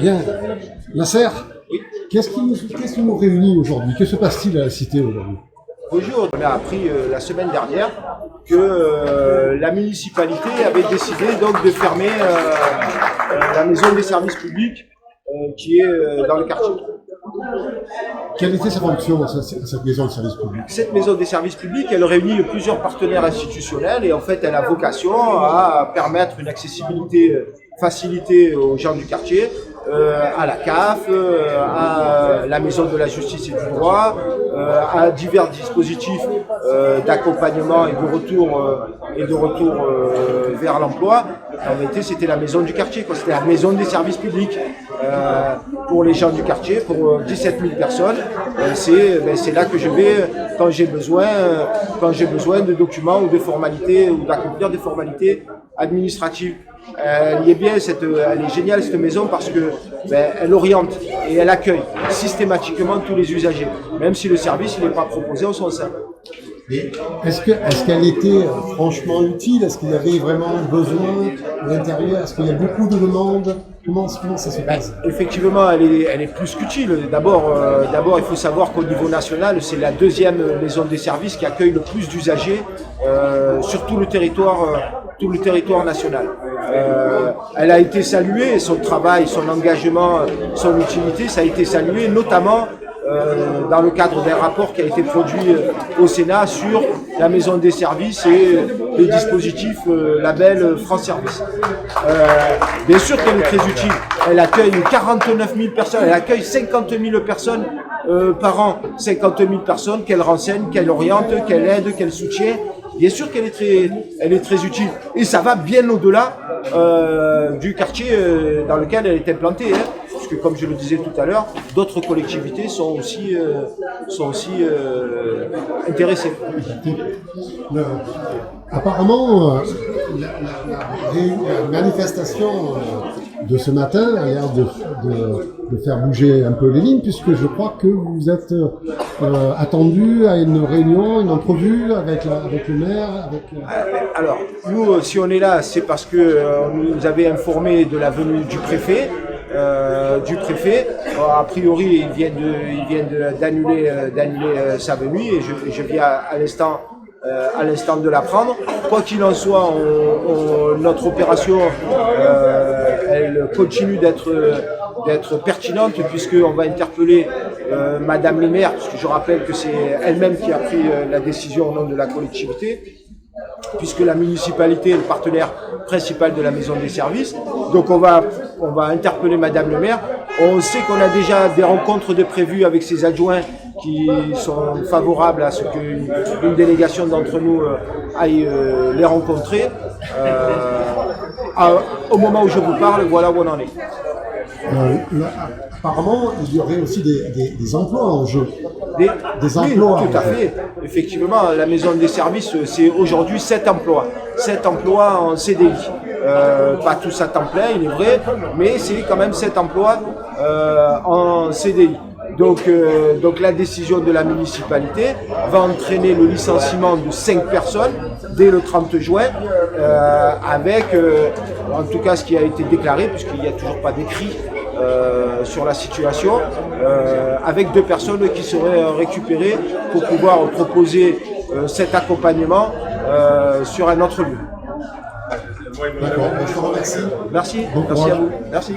Bien. Nasser, qu'est-ce qui nous réunit aujourd'hui? Que se passe-t-il à la Cité aujourd'hui? Bonjour, on a appris la semaine dernière que la municipalité avait décidé donc de fermer la maison des services publics qui est dans le quartier. Quelle était sa fonction, cette maison de service public? Cette maison des services publics, elle réunit plusieurs partenaires institutionnels et en fait elle a vocation à permettre une accessibilité facilitée aux gens du quartier, à la CAF, à la maison de la justice et du droit, à divers dispositifs d'accompagnement et de retour vers l'emploi. En réalité, c'était la maison du quartier, c'était la maison des services publics pour les gens du quartier, pour 17 000 personnes. C'est là que je vais quand j'ai besoin de documents ou de formalités ou d'accomplir des formalités administratives. Elle est géniale cette maison parce que elle oriente et elle accueille systématiquement tous les usagers, même si le service n'est pas proposé en son sein. Est-ce qu'elle était franchement utile? Est-ce qu'il y avait vraiment besoin à l'intérieur? Est-ce qu'il y a beaucoup de demandes? Comment ça se passe? Effectivement, elle est plus qu'utile. D'abord, il faut savoir qu'au niveau national, c'est la deuxième maison des services qui accueille le plus d'usagers sur tout le territoire national. Elle a été saluée, son travail, son engagement, son utilité, ça a été salué notamment dans le cadre d'un rapport qui a été produit au Sénat sur la maison des services et les dispositifs label France Service. Bien sûr qu'elle est très utile. Elle accueille 49 000 personnes, elle accueille 50 000 personnes par an. 50 000 personnes qu'elle renseigne, qu'elle oriente, qu'elle aide, qu'elle soutient. Bien sûr qu'elle est très utile. Et ça va bien au-delà du quartier dans lequel elle est implantée. Puisque, comme je le disais tout à l'heure, d'autres collectivités sont aussi intéressées. Apparemment, la manifestation de ce matin a l'air de faire bouger un peu les lignes, puisque je crois que vous êtes attendu à une réunion, une entrevue avec le maire. Alors, nous, si on est là, c'est parce que on nous avait informé de la venue du préfet. A priori, il vient d'annuler sa venue et je viens à l'instant de l'apprendre. Quoi qu'il en soit, notre opération, elle continue d'être pertinente puisqu'on va interpeller Madame le maire, puisque je rappelle que c'est elle-même qui a pris la décision au nom de la collectivité, puisque la municipalité est le partenaire principal de la maison des services. Donc on va interpeller Madame le maire. On sait qu'on a déjà des rencontres de prévues avec ses adjoints qui sont favorables à ce qu'une délégation d'entre nous aille les rencontrer. Au moment où je vous parle, voilà où on en est. Apparemment, il y aurait aussi des emplois en jeu. Des emplois. Oui, tout à fait. Effectivement, la maison des services, c'est aujourd'hui 7 emplois. 7 emplois en CDI. Pas tous à temps plein, il est vrai, mais c'est quand même 7 emplois en CDI. Donc la décision de la municipalité va entraîner le licenciement de 5 personnes dès le 30 juin, avec, en tout cas ce qui a été déclaré, puisqu'il n'y a toujours pas d'écrit sur la situation, avec 2 personnes qui seraient récupérées pour pouvoir proposer cet accompagnement sur un autre lieu. D'accord, je vous remercie. Merci, Bon merci courage. à vous. Merci.